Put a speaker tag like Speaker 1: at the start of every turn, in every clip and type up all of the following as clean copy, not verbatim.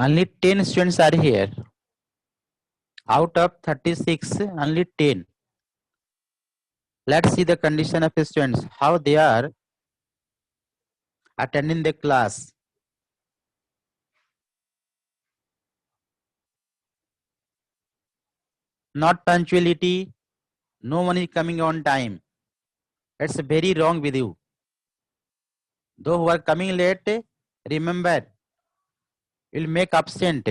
Speaker 1: Only 10 students are here. Out of 36, only 10. Let's see the condition of students, how they are attending the class. Not punctuality, no one is coming on time. It's very wrong with you. Those who are coming late, remember, you'll make absent.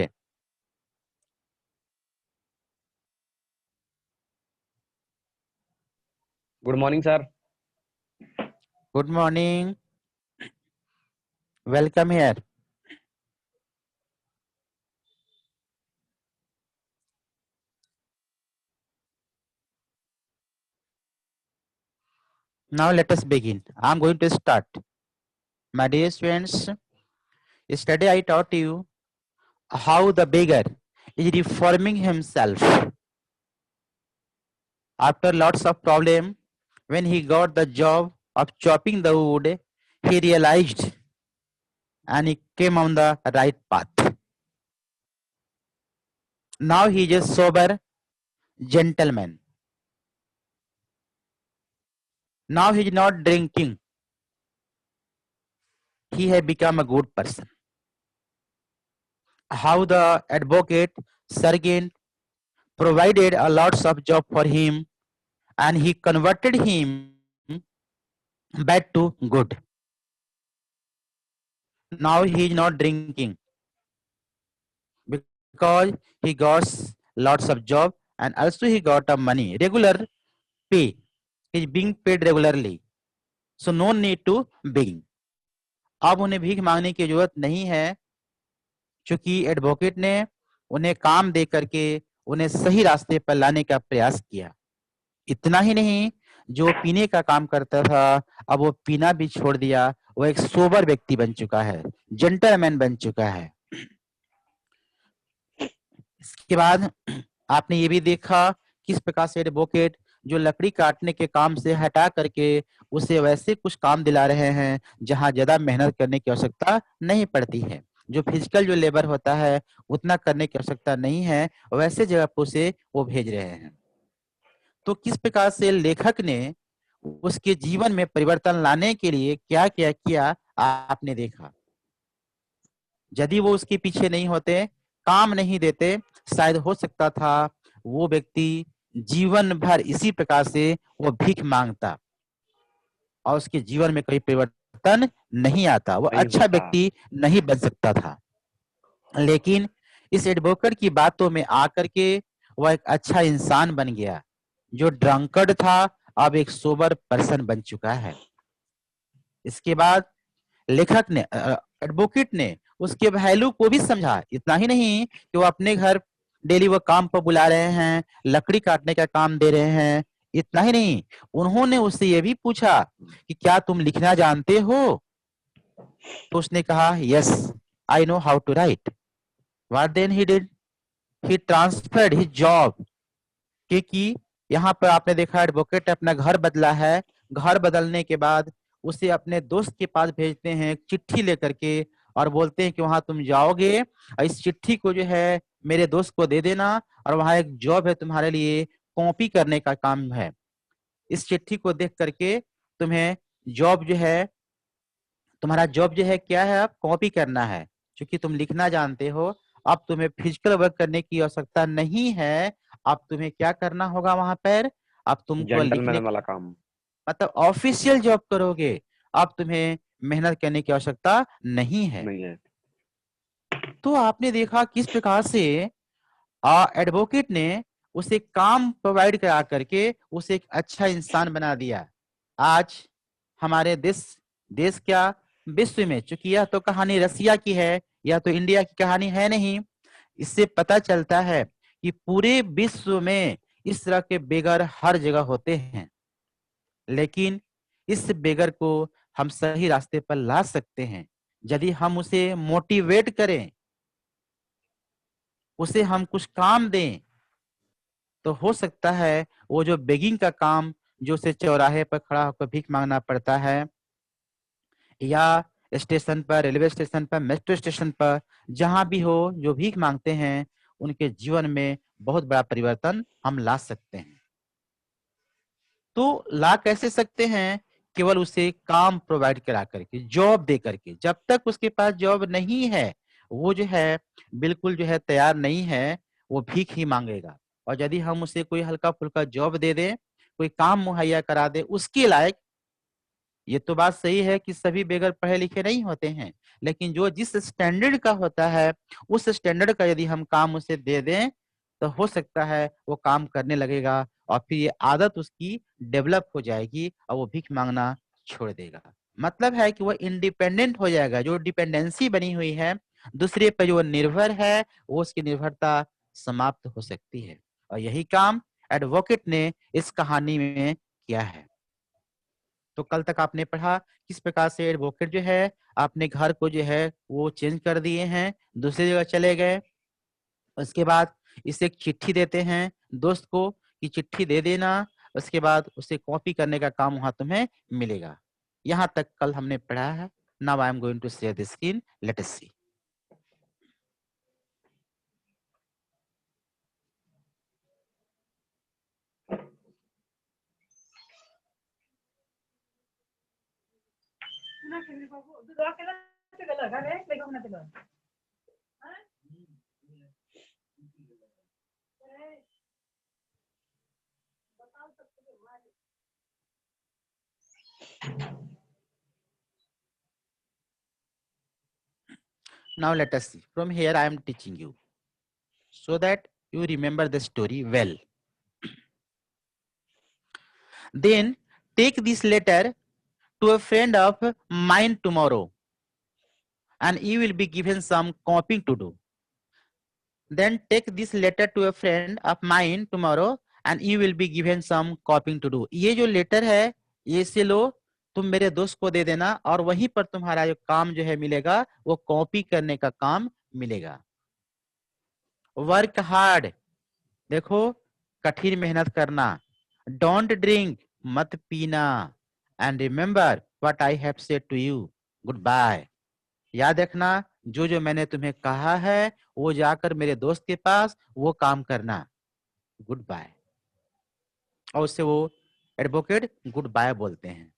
Speaker 2: Good morning, sir.
Speaker 1: Good morning. Welcome here. Now let us begin. I'm going to start. My dear students, yesterday I taught you how the beggar is reforming himself. After lots of problem, when he got the job of chopping the wood, he realized and he came on the right path. Now he is a sober gentleman. Now he is not drinking. He has become a good person. How the advocate, sergeant provided a lots of job for him and he converted him bad to good. Now he is not drinking because he got lots of job and also he got a money, regular pay. He is being paid regularly. So no need to beg. अब उन्हें भीख मांगने की जरूरत नहीं है, क्योंकि advocate ने उन्हें काम दे करके उन्हें सही रास्ते पर लाने का प्रयास किया। इतना ही नहीं, जो पीने का काम करता था अब वो पीना भी छोड़ दिया, वो एक सोबर व्यक्ति बन चुका है, जेंटलमैन बन चुका है। इसके बाद आपने ये भी देखा किस प्रकार से एडवोकेट जो लकड़ी काटने के काम से हटा करके उसे वैसे कुछ काम दिला रहे हैं जहां ज्यादा मेहनत करने की आवश्यकता नहीं पड़ती है, जो फिजिकल जो लेबर होता है उतना करने की आवश्यकता नहीं है, वैसे जगह पर उसे वो भेज रहे हैं। तो किस प्रकार से लेखक ने उसके जीवन में परिवर्तन लाने के लिए क्या क्या किया आपने देखा। यदि वो उसके पीछे नहीं होते, काम नहीं देते, शायद हो सकता था वो व्यक्ति जीवन भर इसी प्रकार से वो भीख मांगता और उसके जीवन में कोई परिवर्तन नहीं आता, वो अच्छा व्यक्ति नहीं बन सकता था। लेकिन इस एडवोकेट की बातों में आकर के वह एक अच्छा इंसान बन गया। जो ड्रंकर्ड था अब एक सोबर पर्सन बन चुका है। इसके बाद लेखक ने एडवोकेट ने उसके वैल्यू को भी समझा। इतना ही नहीं कि वो अपने घर डेली वो काम पर बुला रहे हैं, लकड़ी काटने का काम दे रहे हैं, इतना ही नहीं, उन्होंने उससे ये भी पूछा कि क्या तुम लिखना जानते हो। तो उसने कहा yes I know how to write. What then he did, he transferred his job. क्योंकि यहाँ पर आपने देखा एडवोकेट ने अपना घर बदला है, घर बदलने के बाद उसे अपने दोस्त के पास भेजते हैं चिट्ठी लेकर के और बोलते हैं कि वहां तुम जाओगे और इस चिट्ठी को जो है मेरे दोस्त को दे देना और वहां एक जॉब है तुम्हारे लिए, कॉपी करने का काम है। इस चिट्ठी को देख करके तुम्हें जॉब जो है, तुम्हारा जॉब जो है क्या है, अब कॉपी करना है। क्योंकि तुम लिखना जानते हो, अब तुम्हें फिजिकल वर्क करने की आवश्यकता नहीं है। अब तुम्हें क्या करना होगा वहां पर, अब तुमको लिखने
Speaker 2: वाला काम,
Speaker 1: मतलब ऑफिशियल जॉब करोगे। अब तुम्हें मेहनत करने की आवश्यकता नहीं है। तो आपने देखा किस प्रकार से एडवोकेट ने उसे काम प्रोवाइड करा करके उसे एक अच्छा इंसान बना दिया। आज हमारे देश क्या विश्व में, चूंकि यह तो कहानी रसिया की है, यह तो इंडिया की कहानी है नहीं, इससे पता चलता है कि पूरे विश्व में इस तरह के बेगर हर जगह होते हैं। लेकिन इस बेगर को हम सही रास्ते पर ला सकते हैं यदि हम उसे मोटिवेट करें, उसे हम कुछ काम दें, तो हो सकता है वो जो बेगिंग का काम, जो उसे चौराहे पर खड़ा होकर भीख मांगना पड़ता है या स्टेशन पर, रेलवे स्टेशन पर, मेट्रो स्टेशन पर, जहां भी हो, जो भीख मांगते हैं उनके जीवन में बहुत बड़ा परिवर्तन हम ला सकते हैं। तो ला कैसे सकते हैं? केवल उसे काम प्रोवाइड करा करके, जॉब दे करके। जब तक उसके पास जॉब नहीं है, वो जो है बिल्कुल जो है तैयार नहीं है, वो भीख ही मांगेगा। और यदि हम उसे कोई हल्का-फुल्का जॉब दे दें, कोई काम मुहैया करा दें उसके लायक, ये तो बात सही है कि सभी बेघर पढ़े लिखे नहीं होते हैं, लेकिन जो जिस स्टैंडर्ड का होता है, उस स्टैंडर्ड का यदि हम काम उसे दे दें, तो हो सकता है वो काम करने लगेगा और फिर ये आदत उसकी डेवलप हो जाएगी और वो भीख मांगना छोड़ देगा। मतलब है कि वो इंडिपेंडेंट हो जाएगा। जो डिपेंडेंसी बनी हुई है, दूसरे पर जो निर्भर है, वो उसकी निर्भरता समाप्त हो सकती है। और यही काम एडवोकेट ने इस कहानी में किया है। तो कल तक आपने पढ़ा किस प्रकार से एडवोकेट जो है अपने घर को जो है वो चेंज कर दिए हैं, दूसरी जगह चले गए। उसके बाद इसे एक चिट्ठी देते हैं दोस्त को कि चिट्ठी दे देना, उसके बाद उसे कॉपी करने का काम वहां तुम्हें मिलेगा। यहाँ तक कल हमने पढ़ा है। Now I am going to share the screen, let us see. Now let us see. From here I am teaching you so that you remember the story well. Then take this letter to a friend of mine tomorrow and you will be given some copying to do. Then take this letter to a friend of mine tomorrow and you will be given some copying to do. ये जो letter है, ये से लो, तुम मेरे दोस्त को दे देना और वहीं पर तुम्हारा जो काम जो है मिलेगा, वो कॉपी करने का काम मिलेगा। वर्क हार्ड, देखो कठिन मेहनत करना। डोंट ड्रिंक, मत पीना। And remember what I have said to you, goodbye. याद रखना जो जो मैंने तुम्हें कहा है, वो जाकर मेरे दोस्त के पास वो काम करना, गुड बाय। और उससे वो एडवोकेट गुड बाय बोलते हैं।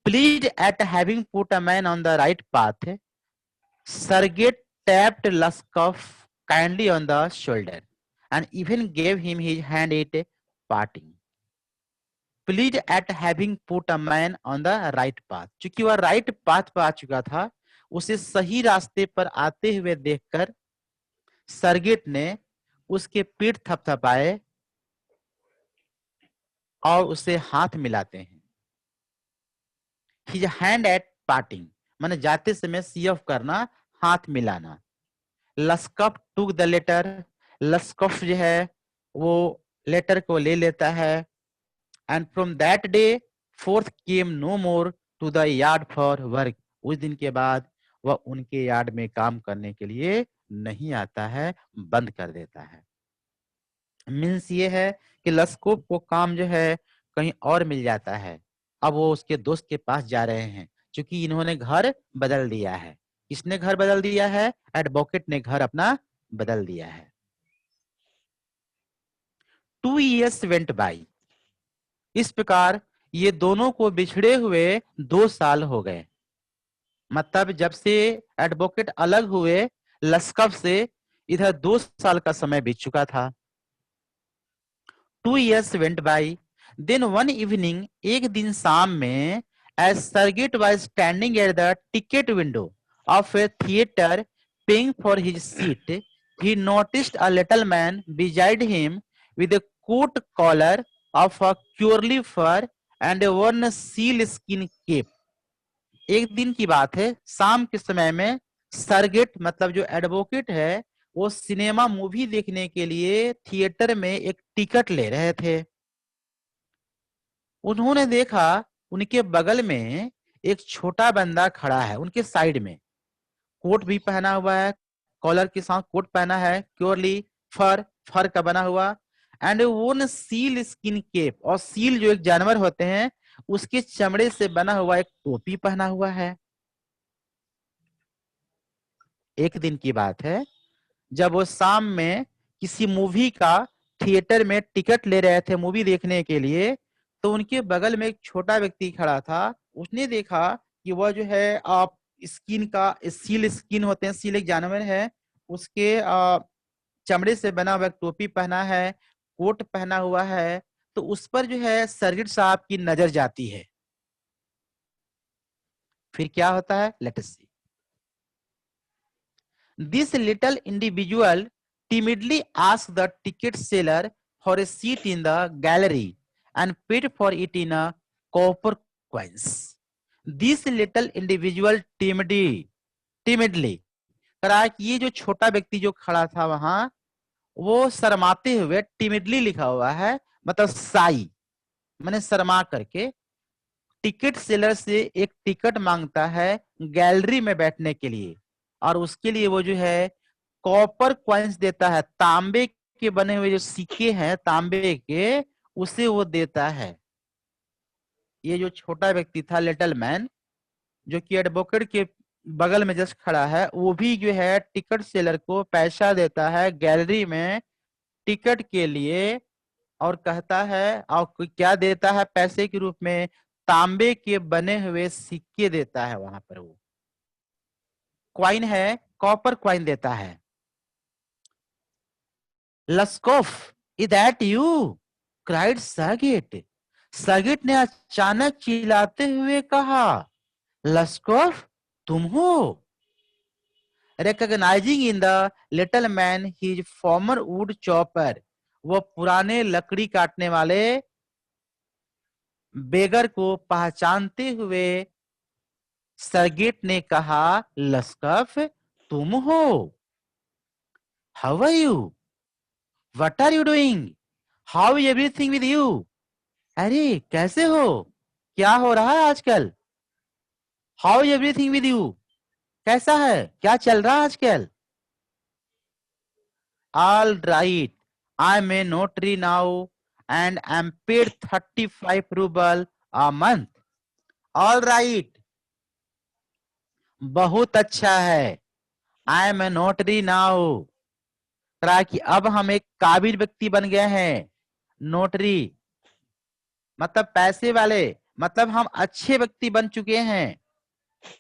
Speaker 1: Please eight having put a man on the right path, Sergey tapped Luskov kindly on the shoulder and even gave him his hand at parting. Pleased at having put a man on the right path. चूंकि वह right path पर आ चुका था, उसे सही रास्ते पर आते हुए देखकर सरगेट ने उसके पीठ थपथपाए और उसे हाथ मिलाते हैं। His hand at parting, माने जाते समय सी ऑफ करना, हाथ मिलाना। लस्कफ टूक द लेटर, लस्कफ जो है वो लेटर को ले लेता है। And from that day forth came no more to the yard for work. उस दिन के बाद वह उनके यार्ड में काम करने के लिए नहीं आता है, बंद कर देता है। मीन्स ये है कि लस्कोप को काम जो है कहीं और मिल जाता है। अब वो उसके दोस्त के पास जा रहे हैं, क्योंकि इन्होंने घर बदल दिया है। किसने घर बदल दिया है? एडवोकेट ने घर अपना बदल दिया है। 2 years went by। इस प्रकार ये दोनों को बिछड़े हुए 2 साल हो गए। मतलब जब से एडवोकेट अलग हुए लस्कफ से, इधर 2 साल का समय बीत चुका था। 2 years went by, then one evening, एक दिन शाम में, as Sergey was standing at the ticket window of a theater paying for his seat, he noticed a little man beside him with a coat collar of a curly fur and a worn seal skin cape. एक दिन की बात है, शाम के समय में surrogate मतलब जो एडवोकेट है, वो सिनेमा मूवी देखने के लिए थिएटर में एक टिकट ले रहे थे। उन्होंने देखा उनके बगल में एक छोटा बंदा खड़ा है, उनके साइड में कोट भी पहना हुआ है, कॉलर के साथ कोट पहना है, प्योरली फर का बना हुआ, एंड वो सील स्किन केप, और सील जो एक जानवर होते हैं उसके चमड़े से बना हुआ एक टोपी पहना हुआ है। एक दिन की बात है, जब वो शाम में किसी मूवी का थिएटर में टिकट ले रहे थे मूवी देखने के लिए, तो उनके बगल में एक छोटा व्यक्ति खड़ा था। उसने देखा कि वह जो है स्किन का सील स्किन होते हैं, सील एक जानवर है, उसके चमड़े से बना हुआ एक टोपी पहना है, कोट पहना हुआ है। तो उस पर जो है सर्किट साहब की नजर जाती है। फिर क्या होता है, let us see. This little individual timidly asked the ticket seller for a seat in the gallery and paid for it in a copper coins. This little individual timidly करा कि ये जो छोटा व्यक्ति जो खड़ा था वहां, वो शर्माते हुए, टिमिडली लिखा हुआ है मतलब साई मैंने शर्मा करके, टिकट सेलर से एक टिकट मांगता है गैलरी में बैठने के लिए, और उसके लिए वो जो है कॉपर क्वाइंस देता है, तांबे के बने हुए जो सिक्के हैं तांबे के, उसे वो देता है। ये जो छोटा व्यक्ति था, लिटिल मैन, जो कि एडवोकेट के बगल में जस्ट खड़ा है, वो भी जो है टिकट सेलर को पैसा देता है गैलरी में टिकट के लिए, और कहता है, और क्या देता है पैसे के रूप में, तांबे के बने हुए सिक्के देता है। वहां पर वो क्वाइन है, कॉपर क्वाइन देता है। Lushkoff, is that you, cried Sergei. Sergei ने अचानक चिल्लाते हुए कहा, लस्कोफ तुम हो। Recognizing in the little man his former wood chopper, वो पुराने लकड़ी काटने वाले बेगर को पहचानते हुए सर्गिट ने कहा, लस्कफ तुम हो। How are you, what are you doing, how is everything with you. अरे कैसे हो, क्या हो रहा है आजकल। How is everything with you, कैसा है, क्या चल रहा है आजकल। All right, I am a notary now and I am paid 35 rouble a month. All right, बहुत अच्छा है, I am a notary now, कि अब हम एक काबिल व्यक्ति बन गए हैं। नोटरी मतलब पैसे वाले, मतलब हम अच्छे व्यक्ति बन चुके हैं।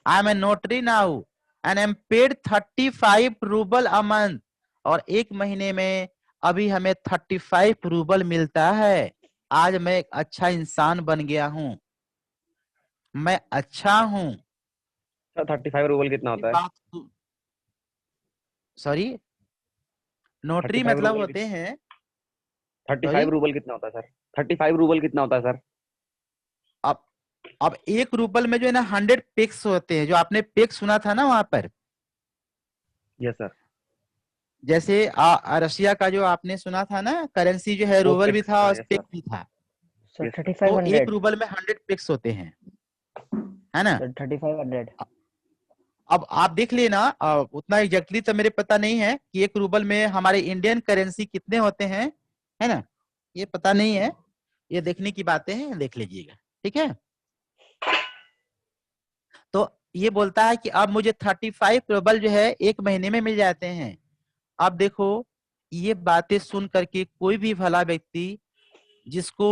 Speaker 1: I am a notary now and I am paid 35 rouble a month, और एक महीने में अभी हमें 35 रूबल मिलता है। आज मैं एक अच्छा इंसान बन गया हूं, मैं अच्छा हूं।
Speaker 2: सर 35 रूबल कितना होता है?
Speaker 1: सॉरी, नोटरी
Speaker 2: 35
Speaker 1: मतलब
Speaker 2: रूबल
Speaker 1: होते हैं,
Speaker 2: 35
Speaker 1: सॉरी,
Speaker 2: रूबल कितना होता है सर? 35 रूबल कितना होता है सर?
Speaker 1: अब अब 1 रूबल में जो है ना 100 पेक्स होते हैं, जो आपने पेक्स सुना था ना वहां पर,
Speaker 2: यस सर।
Speaker 1: जैसे रशिया का जो आपने सुना था ना करेंसी, जो है
Speaker 2: वो
Speaker 1: रूबल भी
Speaker 2: पेक्स
Speaker 1: था
Speaker 2: था,
Speaker 1: और
Speaker 2: यस
Speaker 1: पेक
Speaker 2: सर।
Speaker 1: भी था।
Speaker 3: Sir
Speaker 2: yes sir.
Speaker 1: तो
Speaker 3: 3500
Speaker 1: 1 रूबल में 100 पेक्स होते हैं, है ना।
Speaker 3: सर 3500
Speaker 1: अब आप देख लेना, उतना एग्जैक्टली तो मेरे पता नहीं है कि 1 रूबल में हमारे इंडियन करेंसी कितने होते हैं, है ना, ये पता नहीं है, ये देखने की बातें हैं, देख लीजिएगा, ठीक है। तो ये बोलता है कि अब मुझे 35 रूबल जो है एक महीने में मिल जाते हैं। अब देखो, ये बातें सुन करके कोई भी भला व्यक्ति जिसको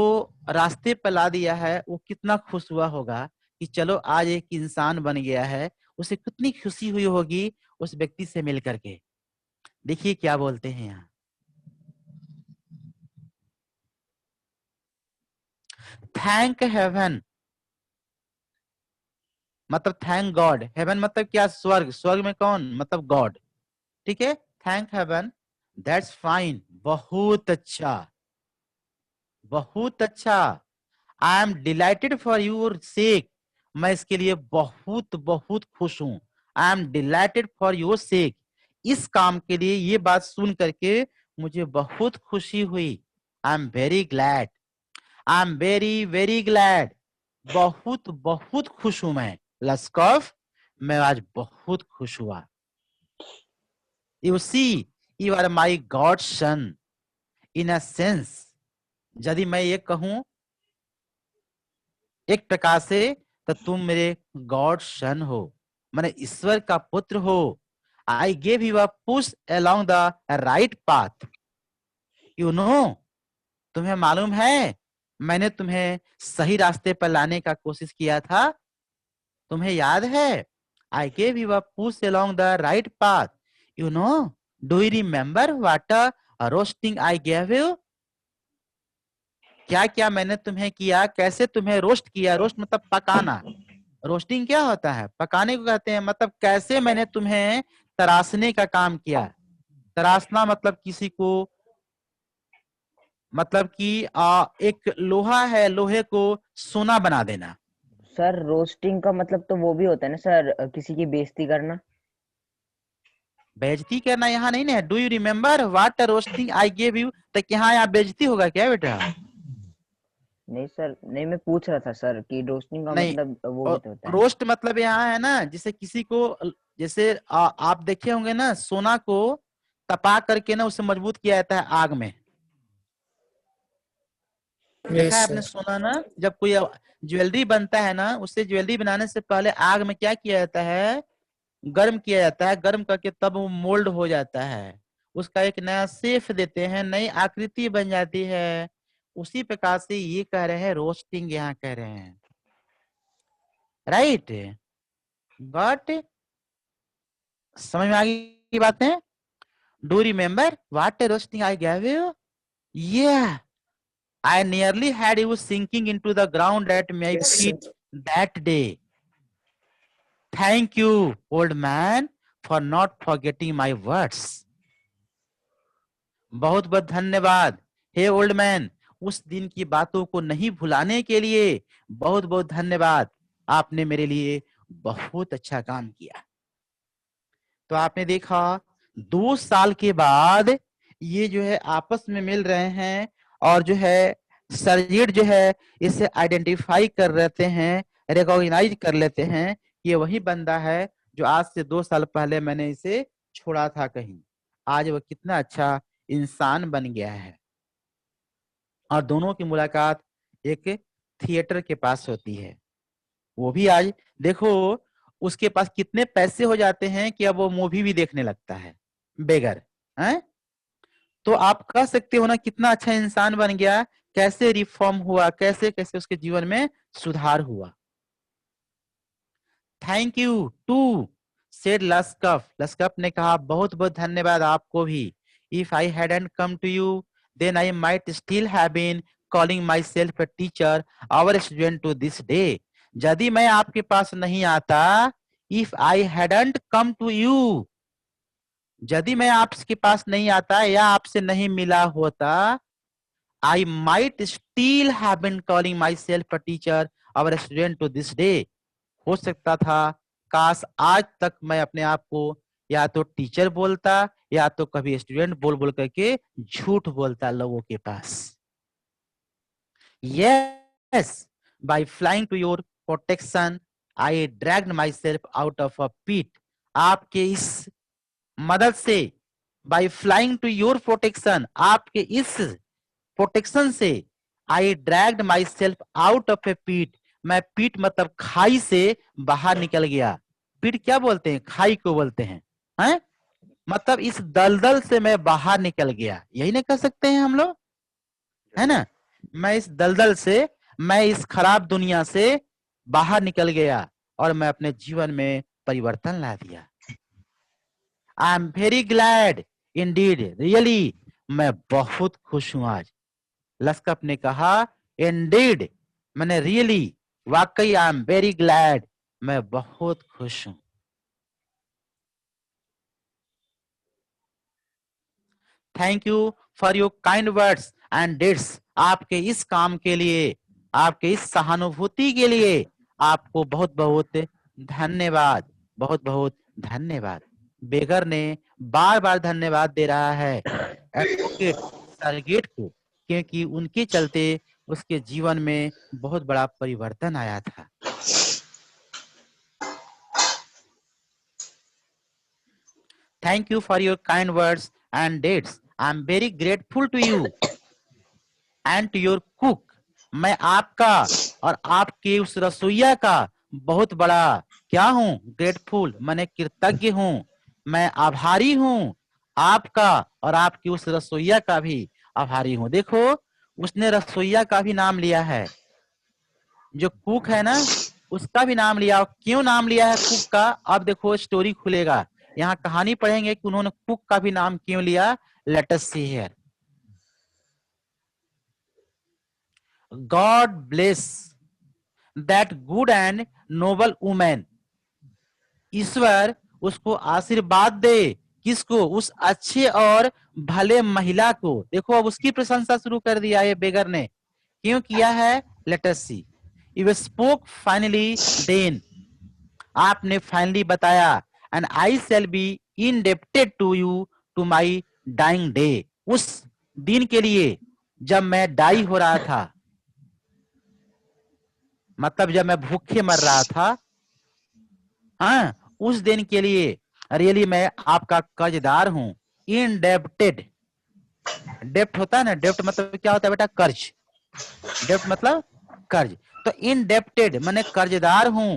Speaker 1: रास्ते पर ला दिया है, वो कितना खुश हुआ होगा कि चलो आज एक इंसान बन गया है, उसे कितनी खुशी हुई होगी उस व्यक्ति से मिल करके। देखिए क्या बोलते हैं यहाँ, थैंक हेवन मतलब थैंक गॉड, हेवन मतलब क्या, स्वर्ग, स्वर्ग में कौन, मतलब गॉड, ठीक है। थैंक हेवन, दैट्स फाइन, बहुत अच्छा, बहुत अच्छा। I am delighted for your sake, मैं इसके लिए बहुत बहुत खुश हूं। I am delighted for your sake, इस काम के लिए, ये बात सुन करके मुझे बहुत खुशी हुई। आई am very glad, I am very very glad, बहुत बहुत खुश हूं मैं। लस्कॉफ, मैं आज बहुत खुश हुआ। You see, you are my godson, in a sense, यदि मैं ये कहूं एक प्रकार से, तो तुम मेरे गॉड सन हो, माने ईश्वर का पुत्र हो। I gave you a push along the right path. You know, तुम्हें मालूम है मैंने तुम्हें सही रास्ते पर लाने का कोशिश किया था, तुम्हें याद है? I gave you a push along the right path. You know, do you remember what a roasting I gave you? क्या क्या मैंने तुम्हें किया, कैसे तुम्हें रोस्ट किया। रोस्ट मतलब पकाना। रोस्टिंग क्या होता है? पकाने को कहते हैं। मतलब कैसे मैंने तुम्हें तराशने का काम किया। तराशना मतलब किसी को, मतलब कि एक लोहा है, लोहे को सोना बना देना।
Speaker 3: सर रोस्टिंग का मतलब तो वो भी होता है ना सर, किसी की बेइज्जती करना।
Speaker 1: बेइज्जती करना यहाँ नहीं ना। Do you remember what roasting I give you, तक यहाँ यहाँ बेइज्जती होगा क्या बेटा?
Speaker 3: नहीं सर, नहीं मैं पूछ रहा था सर कि रोस्टिंग का
Speaker 1: नहीं,
Speaker 3: मतलब वो भी तो होता है।
Speaker 1: रोस्ट मतलब यहाँ है ना, जैसे किसी को, जैसे आप देखे होंगे ना, सोना को तपा करके ना उसे मजबूत किया जाता है आग में। देखा है आपने सोना ना, जब कोई ज्वेलरी बनता है ना, उससे ज्वेलरी बनाने से पहले आग में क्या किया जाता है? गर्म किया जाता है। गर्म करके तब वो मोल्ड हो जाता है, उसका एक नया शेप देते हैं, नई आकृति बन जाती है। उसी प्रकार से ये कह रहे हैं, रोस्टिंग यहाँ कह रहे हैं। Right, got? समझ में आ गई बातें? Do remember what roasting I gave you? Yeah, I nearly had you sinking into the ground at my feet that day. Thank you, old man, for not forgetting my words. बहुत बहुत धन्यवाद हे old man, उस दिन की बातों को नहीं भुलाने के लिए बहुत बहुत धन्यवाद। आपने मेरे लिए बहुत अच्छा काम किया। तो आपने देखा 2 साल के बाद ये जो है आपस में मिल रहे हैं और जो है सर्जिट जो है इसे आइडेंटिफाई कर लेते हैं, रिकॉग्नाइज कर लेते हैं, ये वही बंदा है जो आज से 2 साल पहले मैंने इसे छोड़ा था कहीं। आज वो कितना अच्छा इंसान बन गया है। और दोनों की मुलाकात एक थिएटर के पास होती है। वो भी आज देखो उसके पास कितने पैसे हो जाते हैं कि अब वो मूवी भी देखने लगता है बेगर हैं? तो आप कह सकते हो ना कितना अच्छा इंसान बन गया, कैसे रिफॉर्म हुआ, कैसे कैसे उसके जीवन में सुधार हुआ। Thank you too said Lushkoff. Lushkoff ने कहा बहुत बहुत धन्यवाद आपको भी। If I hadn't come to you then I might still have been calling my self a teacher our student to this day. यदि मैं आपके पास नहीं आता, if I hadn't come to you, यदि मैं आपके पास नहीं आता या आपसे नहीं मिला होता, I might still have been calling my self a teacher our student to this day. हो सकता था काश आज तक मैं अपने आप को या तो टीचर बोलता या तो कभी स्टूडेंट बोल बोल करके झूठ बोलता लोगों के पास। Yes, by flying to your protection, I dragged myself out of a pit. आपके इस मदद से, by flying to your protection, आपके इस प्रोटेक्शन से, I dragged myself out of a pit. मैं पीट मतलब खाई से बाहर निकल गया। पीट क्या बोलते हैं? खाई को बोलते हैं? मतलब इस दलदल से मैं बाहर निकल गया, यही ना कह सकते हैं हम लोग, है ना? मैं इस दलदल से, मैं इस खराब दुनिया से बाहर निकल गया और मैं अपने जीवन में परिवर्तन ला दिया। आई am very glad Indeed, really, मैं बहुत खुश हूं आज। लस्कफ ने कहा इंडीड, मैंने रियली, वाकई, आई एम वेरी ग्लैड, मैं बहुत खुश हूं। Thank you for your kind words and डिड्स। आपके इस काम के लिए, आपके इस सहानुभूति के लिए आपको बहुत बहुत धन्यवाद, बहुत बहुत धन्यवाद। बेगर ने बार बार धन्यवाद दे रहा है एडवोकेट सर्जेंट को, क्योंकि उनके चलते उसके जीवन में बहुत बड़ा परिवर्तन आया था। Thank you for your kind words and dates. I am very grateful to you and to your cook. मैं आपका और आपके उस रसोइया का बहुत बड़ा क्या हूँ? ग्रेटफुल, माने कृतज्ञ हूँ। मैं आभारी हूं आपका और आपकी उस रसोइया का भी आभारी हूं। देखो उसने रसोइया का भी नाम लिया है, जो कुक है ना उसका भी नाम लिया। क्यों नाम लिया है कुक का? अब देखो स्टोरी खुलेगा, यहाँ कहानी पढ़ेंगे कि उन्होंने कुक का भी नाम क्यों लिया। Let us see here. God bless that good and noble women. ईश्वर उसको आशीर्वाद दे। किसको? उस अच्छे और भले महिला को। देखो अब उसकी प्रशंसा शुरू कर दिया ये बेगर ने। क्यों किया है? Let us see. You spoke finally then, आपने फाइनली बताया। And I shall be indebted to you to my dying day. उस दिन के लिए जब मैं डाई हो रहा था, मतलब जब मैं भूखे मर रहा था, हाँ उस दिन के लिए रियली मैं आपका कर्जदार हूं। इनडेप्टेड, डेप्ट होता है ना, डेप्ट मतलब क्या होता है बेटा? कर्ज। डेप्ट मतलब कर्ज। तो इनडेप्टेड माने कर्जदार हूं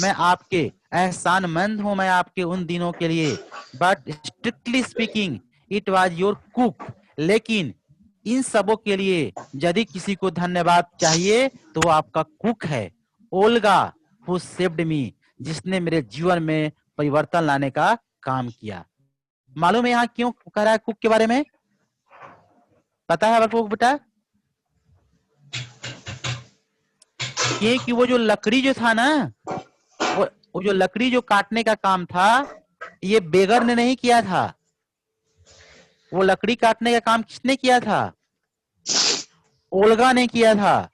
Speaker 1: मैं आपके, एहसानमंद हूं मैं आपके उन दिनों के लिए। But strictly speaking it was your cook. लेकिन इन सबों के लिए यदि किसी को धन्यवाद चाहिए तो वो आपका कुक है, ओल्गा, हु सेव्ड मी, जिसने मेरे जीवन में परिवर्तन लाने का काम किया। मालूम है यहाँ क्यों कह रहा है कुक के बारे में? पता है आपको बेटा? क्योंकि वो जो लकड़ी जो था ना, वो जो लकड़ी जो काटने का काम था, ये बेगर ने नहीं किया था। वो लकड़ी काटने का काम किसने किया था? ओल्गा ने किया था।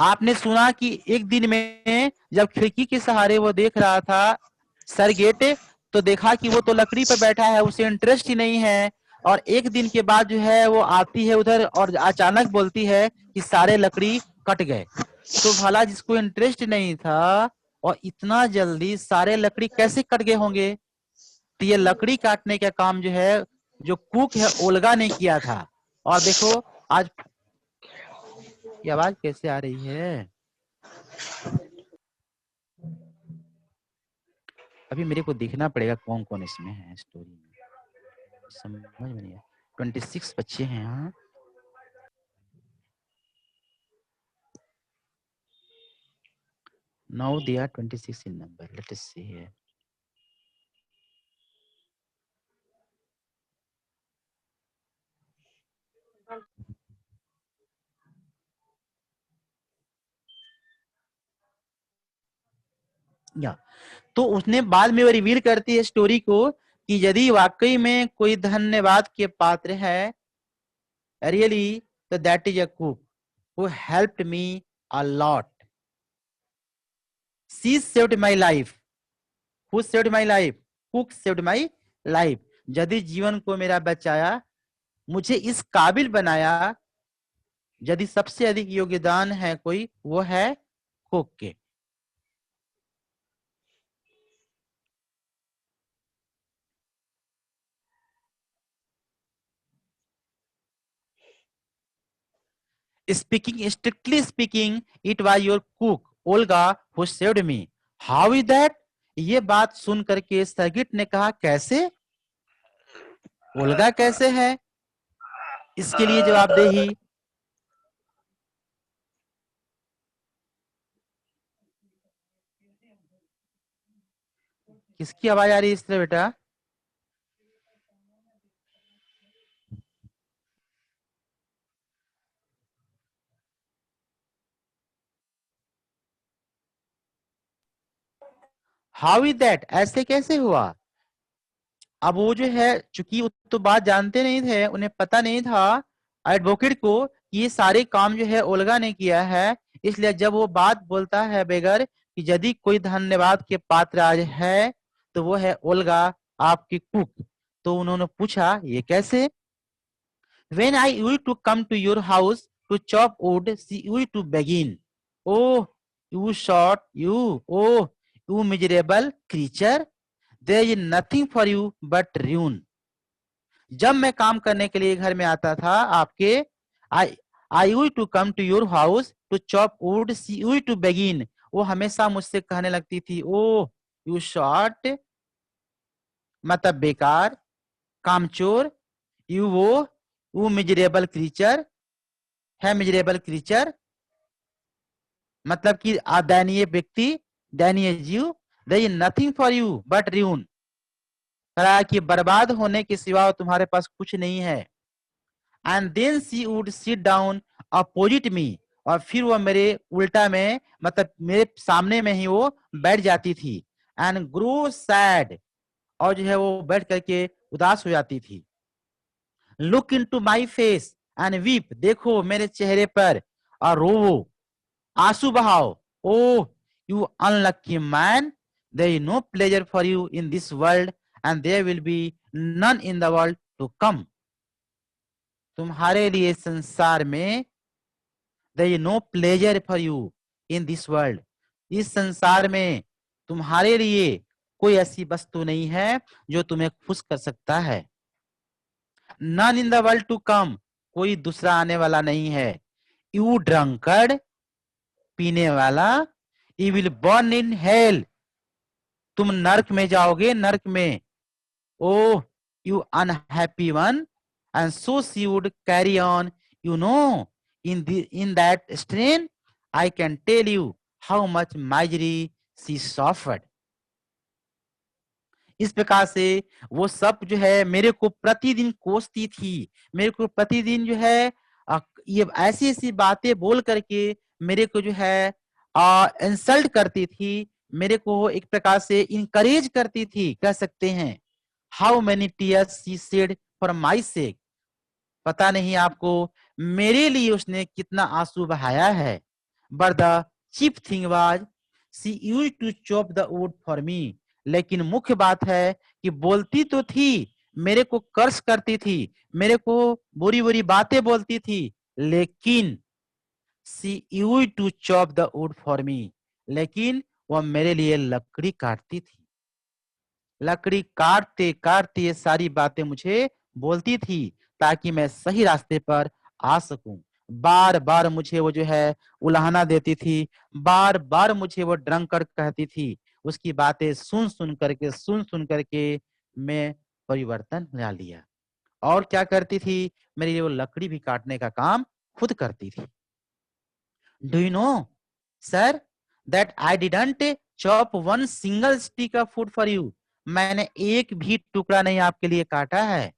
Speaker 1: आपने सुना कि एक दिन में जब खिड़की के सहारे वो देख रहा था सरगेट, तो देखा कि वो तो लकड़ी पर बैठा है, उसे इंटरेस्ट ही नहीं है। और एक दिन के बाद जो है वो आती है उधर और अचानक बोलती है कि सारे लकड़ी कट गए। तो भला जिसको इंटरेस्ट नहीं था और इतना जल्दी सारे लकड़ी कैसे कट गए होंगे? तो ये लकड़ी काटने का काम जो है, जो कुक है ओल्गा ने किया था। और देखो आज ये आवाज कैसे आ रही है? अभी मेरे को देखना पड़ेगा कौन कौन इसमें है स्टोरी में, समझ में नहीं आया। 26 बच्चे हैं यहाँ। Now they are 26 in number. Let us see here. या तो उसने बाद में वो रिवील करती है स्टोरी को कि यदि वाकई में कोई धन्यवाद के पात्र है रियली, तो that is a cook who helped me a lot. She saved my life. Who saved my life? Cook saved my life. यदि जीवन को मेरा बचाया, मुझे इस काबिल बनाया, यदि सबसे अधिक योगदान है कोई वो है कुक के। Speaking strictly speaking, it was your cook Olga who saved me. How is that? ये बात सुन करके सर्गिट ने कहा कैसे? ओल्गा कैसे है? इसके लिए जवाबदेही किसकी आवाज आ रही है इस तरह बेटा? How is that? ऐसे कैसे हुआ? अब वो जो है चूंकि वो तो बात जानते नहीं थे, उन्हें पता नहीं था एडवोकेट को कि ये सारे काम जो है ओल्गा ने किया है। इसलिए जब वो बात बोलता है बेगर कि यदि कोई धन्यवाद के पात्र आज है तो वो है ओल्गा, आपकी कुक। तो उन्होंने पूछा ये कैसे? When I used to come to your house to chop wood, she used to begin. Oh, you short, you, oh, you miserable creature, there is nothing for you but ruin. जब मैं काम करने के लिए घर में आता था आपके, I used to come to your house to chop wood, she used to begin. वो हमेशा मुझसे कहने लगती थी, oh, you short, मतलब बेकार, कामचोर, वो मिजरेबल क्रीचर है, मिजरेबल क्रीचर मतलब कि दयनीय व्यक्ति, दयनीय जीव, there is nothing for you but ruin, कहा कि बर्बाद होने के सिवा तुम्हारे पास कुछ नहीं है। And then she would sit down opposite me, और फिर वो मेरे उल्टा में मतलब मेरे सामने में ही वो बैठ जाती थी। एंड ग्रो सैड, और जो है वो बैठ करके उदास हो जाती थी। Look into my face and weep, देखो मेरे चेहरे पर और रोवो, आंसू बहाओ। Oh you unlucky man, there is no pleasure for you in this world and there will be none in the world to come. तुम्हारे लिए संसार में there is no pleasure for you in this world, इस संसार में तुम्हारे लिए कोई ऐसी वस्तु नहीं है जो तुम्हें खुश कर सकता है। None in the world to come, कोई दूसरा आने वाला नहीं है। यू ड्रंकर्ड, पीने वाला, you will burn in hell, तुम नरक में जाओगे, नरक में। Oh you unhappy one, and so she would carry on, you know in that strain I can tell you how much misery she suffered। इस प्रकार से वो सब जो है मेरे को प्रतिदिन कोसती थी, मेरे को प्रतिदिन जो है ये ऐसी ऐसी बातें बोल करके मेरे को जो है इंसल्ट करती थी, मेरे को एक प्रकार से इनकरेज करती थी, कह सकते हैं। How many tears she shed for my sake, पता नहीं आपको मेरे लिए उसने कितना आंसू बहाया है। But the chief thing was she used to chop the wood for me, लेकिन मुख्य बात है कि बोलती तो थी, मेरे को कर्स करती थी, मेरे को बुरी बुरी बातें बोलती थी, लेकिन she used to chop the wood for me, लेकिन वह मेरे लिए लकड़ी काटती थी। लकड़ी काटते काटते ये सारी बातें मुझे बोलती थी ताकि मैं सही रास्ते पर आ सकूं। बार बार मुझे वो जो है उलाहना देती थी, बार बार मुझे वो ड्रंकर्ड कहती थी। उसकी बातें सुन सुन करके मैं परिवर्तन ला लिया। और क्या करती थी, मेरे लिए वो लकड़ी भी काटने का काम खुद करती थी। Do you know sir that I didn't chop one single stick of food for you, मैंने एक भी टुकड़ा नहीं आपके लिए काटा है।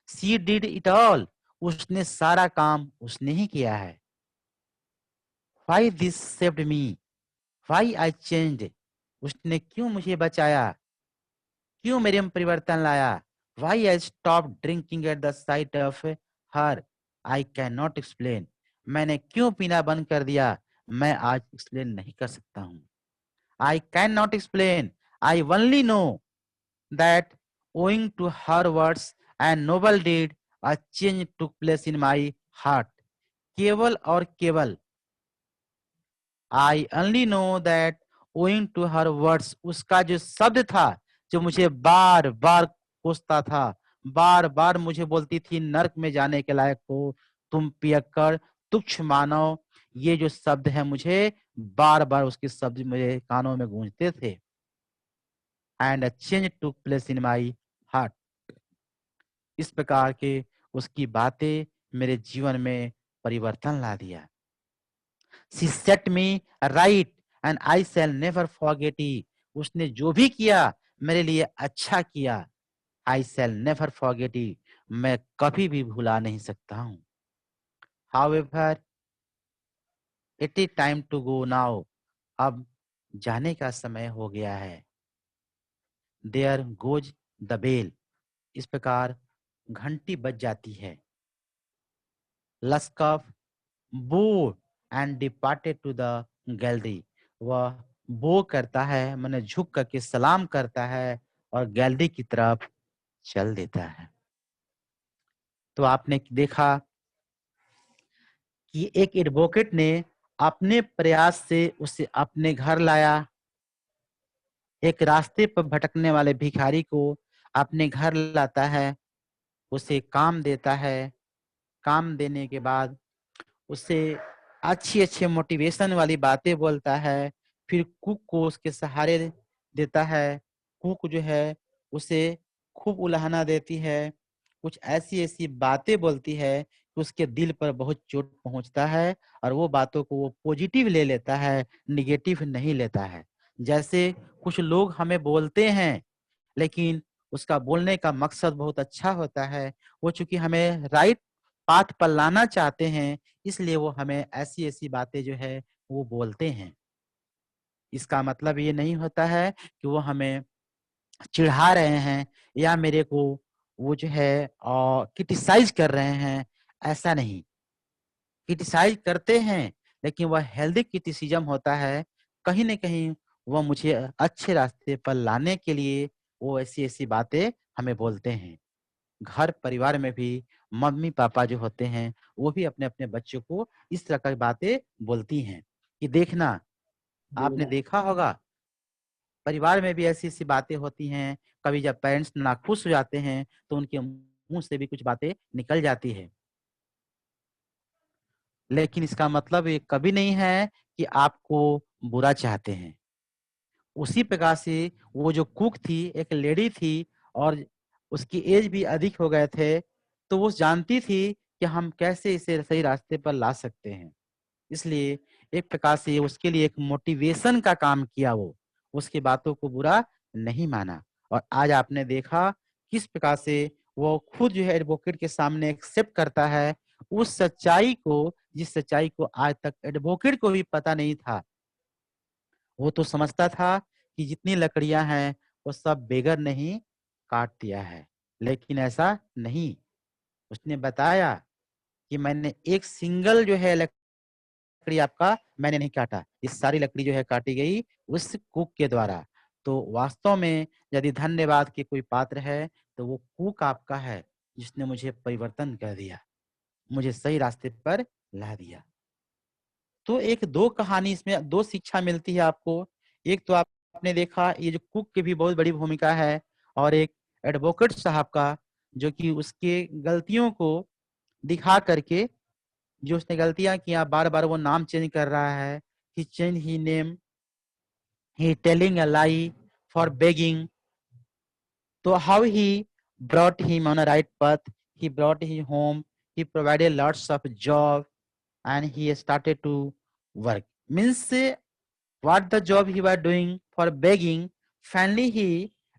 Speaker 1: शी डिड इट ऑल, उसने सारा काम उसने ही किया है। Why this saved me? Why I changed? उसने क्यों मुझे बचाया, क्यों मेरे में परिवर्तन लाया। Why I stopped drinking at the sight of her? I cannot explain. मैंने क्यों पीना बंद कर दिया, मैं आज एक्सप्लेन नहीं कर सकता हूँ। I cannot explain. I only know that owing to her words and noble deed, a change took place in my heart. केवल और केवल I only know that owing to her words, उसका जो शब्द था जो मुझे बार बार कोसता था, बार बार मुझे बोलती थी नरक में जाने के लायक हो तुम, पियक्कड़, तुच्छ मानव, ये जो शब्द है मुझे बार बार उसके शब्द मेरे कानों में गूंजते थे। And a change took place in my heart, इस प्रकार के उसकी बातें मेरे जीवन में परिवर्तन ला दिया। She set me right and I shall never forget it. उसने जो भी किया मेरे लिए अच्छा किया। I shall never forget it. मैं कभी भी भुला नहीं सकता हूँ। However, it is time to go now. अब जाने का समय हो गया है। There goes the bell. इस प्रकार घंटी बज जाती है। Luskov bowed and departed to the gallery. वह बो करता है, मैंने झुक करके सलाम करता है और गैलरी की तरफ चल देता है। तो आपने देखा कि एक एडवोकेट ने अपने प्रयास से उसे अपने घर लाया, एक रास्ते पर भटकने वाले भिखारी को अपने घर लाता है, उसे काम देता है, काम देने के बाद उसे अच्छी अच्छी मोटिवेशन वाली बातें बोलता है, फिर कुक को उसके सहारे देता है। कुक जो है उसे खूब उलाहना देती है, कुछ ऐसी-ऐसी बातें बोलती है कि उसके दिल पर बहुत चोट पहुँचता है और वो बातों को वो पॉजिटिव ले लेता है, नेगेटिव नहीं लेता है। जैसे कुछ लोग हमें बोलते हैं, लेकिन उसका बोलने का मकसद बहुत अच्छा होता है। वो चूँकि हमें राइट पाथ पर लाना चाहते हैं, इसलिए वो हमें ऐसी-ऐसी बातें जो है, वो बोलते हैं। इसका मतलब ये नहीं होता है कि वो हमें चिढ़ा रहे हैं या मेरे को वो जो है क्रिटिसाइज़ कर रहे हैं, ऐसा नहीं। क्रिटिसाइज़ करते हैं, लेकिन वह हेल्दी क्रिटिसिज़्म होता है। कहीं न कहीं वह मुझे अच्छे रास्ते पर लाने के लिए वो ऐसी-ऐसी बातें हमें बोलते हैं। घर परिवार में भी मम्मी-पापा जो होते हैं, वो भी अपने-अपने बच्चों को इस तरह की बातें बोलती हैं कि देखना, आपने देखा होगा परिवार में भी ऐसी-ऐसी बातें होती हैं, कभी जब पेरेंट्स नाखुश हो जाते हैं, तो उनके मुँह से भी कुछ बातें निकल जाती है। लेकिन इसका मतलब ये कभी नहीं है कि आपको बुरा चाहते हैं। उसी प्रकार से वो जो कुक थी, एक लेडी थी और उसकी एज भी अधिक हो गए थे, तो वो जानती थी कि हम कैसे इसे सही रास्ते पर ला सकते हैं। इसलिए एक प्रकार से उसके लिए एक मोटिवेशन का काम किया वो, उसकी बातों को बुरा नहीं माना और आज आपने देखा किस प्रकार से वो खुद जो है एडवोकेट के सामने एक्सेप्ट करता है, उस सच्चाई को जिस सच्चाई को आज तक एडवोकेट को भी पता नहीं था। वो तो समझता था कि जितनी लकड़ियाँ हैं, वो सब बेगर ने ही काट दिया है, लेकिन ऐसा नहीं। उसने बताया कि मैंने एक सिंगल जो है लकड़ी आपका मैंने नहीं काटा, ये सारी लकड़ी जो है काटी गई उस कुक के द्वारा। तो वास्तव में यदि धन्यवाद के कोई पात्र है, तो वो कुक आपका है, जिसने मुझे परिवर्तन कर दिया, मुझे सही रास्ते पर ला दिया। तो एक 2 कहानी इसमें 2 शिक्षा मिलती है आपको। एक तो आपने देखा ये जो कुक की भी बहुत बड़ी भूमिका है और एक एडवोकेट साहब का जो कि उसके गलतियों को दिखा करके जो उसने गलतियाँ किया बार-बार वो नाम चेंज कर रहा है। He change he name, he telling a lie for begging. So how he brought him on a right path, he brought him home, he provided lots of job and he started to work. Means what the job he was doing for begging, finally he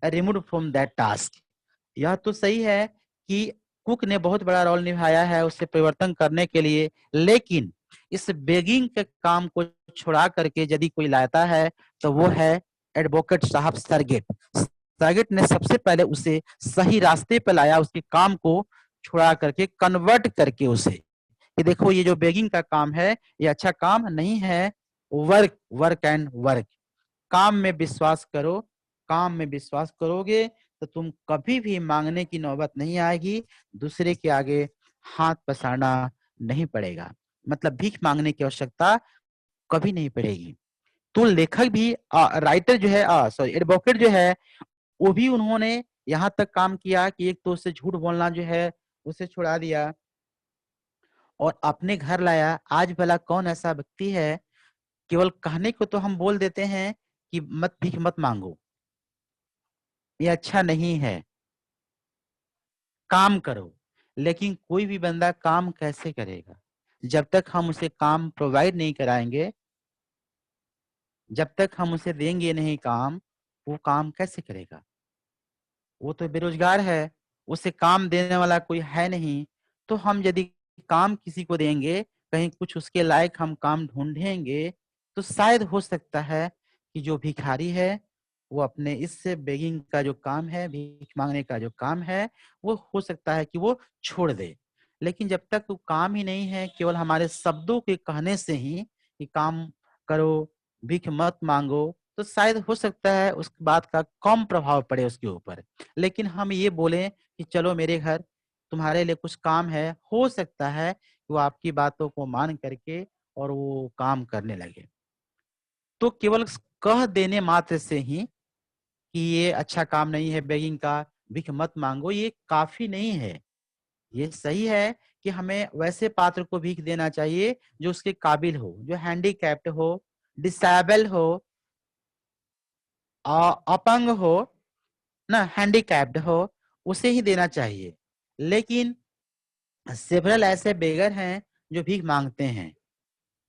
Speaker 1: removed from that task. यह तो सही है कि cook ने बहुत बड़ा role निभाया है उससे परिवर्तन करने के लिए, लेकिन इस बेगिंग के काम को छुड़ा करके यदि कोई लाता है, तो वो है एडवोकेट साहब सरगेट। सरगेट ने सबसे पहले उसे सही रास्ते पे लाया, उसके काम को छुड़ा करके कन्वर्ट करके उसे कि देखो ये जो बेगिंग का काम है, ये अच्छा काम नहीं है, वर्क, वर्क एंड वर्क। काम में विश्वास करो, काम में विश्वास करोगे तो तुम कभी भी माँगने की नौबत नहीं आएगी, दूसरे के आगे हाथ पसारना नहीं पड़ेगा। मतलब भीख माँगने की आवश्यकता कभी नहीं पड़ेगी। तो लेखक भी राइटर जो है सॉरी एडवोकेट जो है, वो भी उन्होंने यहाँ तक काम किया कि एक तो उससे झूठ बोलना जो है, उसे छुड़ा दिया और अपने घर लाया। आज भला कौन ऐसा व्यक्ति है, केवल कहने को तो हम बोल देते हैं कि मत भीख मत माँगो, ये अच्छा नहीं है, काम करो। लेकिन कोई भी बंदा काम कैसे करेगा? जब तक हम उसे काम प्रोवाइड नहीं कराएँगे, जब तक हम उसे देंगे नहीं काम, वो काम कैसे करेगा? वो तो बेरोज़गार है, उसे काम देने वाला कोई है नहीं। तो हम यदि काम किसी को देंगे, कहीं कुछ उसके लायक हम काम ढूँढेंगे, तो शायद हो सकता है कि जो भिखारी है, वो अपने इस बेगिंग का जो काम है, भीख माँगने का जो काम है, वो हो सकता है कि वो छोड़ दे। लेकिन जब तक वो काम ही नहीं है, केवल हमारे शब्दों के कहने से ही कि काम करो, भीख मत माँगो, तो शायद हो सकता है उस बात का कम प्रभाव पड़े उसके ऊपर। लेकिन हम ये बोलें कि चलो मेरे घर तुम्हारे लिए कुछ काम है, हो सकता है वो आपकी बातों को मान करके और वो काम करने लगे। तो केवल कह देने मात्र से ही कि ये अच्छा काम नहीं है बेगिंग का, भीख मत माँगो, ये काफ़ी नहीं है। ये सही है कि हमें वैसे पात्र को भीख देना चाहिए जो उसके काबिल हो, जो हैंडीकैप्ड हो, डिसेबल हो, अपंग हो, ना हैंडीकैप्ड हो, उसे ही देना चाहिए। लेकिन सेवरल ऐसे बेगर हैं जो भीख मांगते हैं।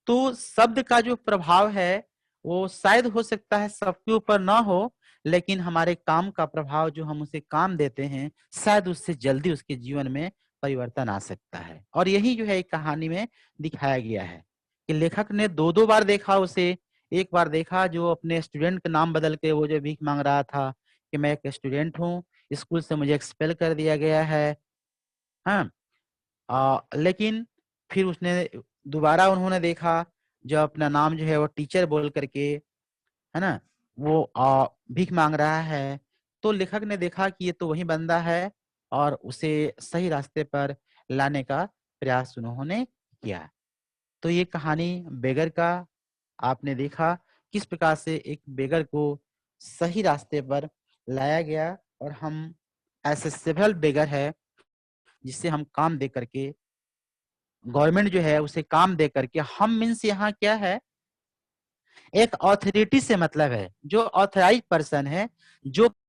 Speaker 1: तो शब्द का जो प्रभाव है वो शायद हो सकता है सबके ऊपर ना हो, लेकिन हमारे काम का प्रभाव जो हम उसे काम देते हैं शायद उससे जल्दी उसके जीवन में परिवर्तन आ सकता है। और यही जो है एक कहानी में दिखाया गया है कि लेखक ने दो दो बार देखा उसे। एक बार देखा जो अपने स्टूडेंट का नाम बदल के वो जो भीख मांग रहा था कि मैं एक स्टूडेंट हूँ, स्कूल से मुझे एक्सपेल कर दिया गया है। हाँ, लेकिन फिर उसने दोबारा उन्होंने देखा जो अपना नाम जो है वो टीचर बोल करके, है ना, वो भीख मांग रहा है। तो लेखक ने देखा कि ये तो वही बंदा है और उसे सही रास्ते पर लाने का प्रयास उन्होंने किया। तो ये कहानी बेगर का आपने देखा किस प्रकार से एक बेगर को सही रास्ते पर लाया गया। और हम ऐसे सेवरल बेगर है जिससे हम काम दे करके, गवर्नमेंट जो है उसे काम दे करके, हम मीन्स यहाँ क्या है, एक ऑथोरिटी से मतलब है, जो ऑथराइज पर्सन है, जो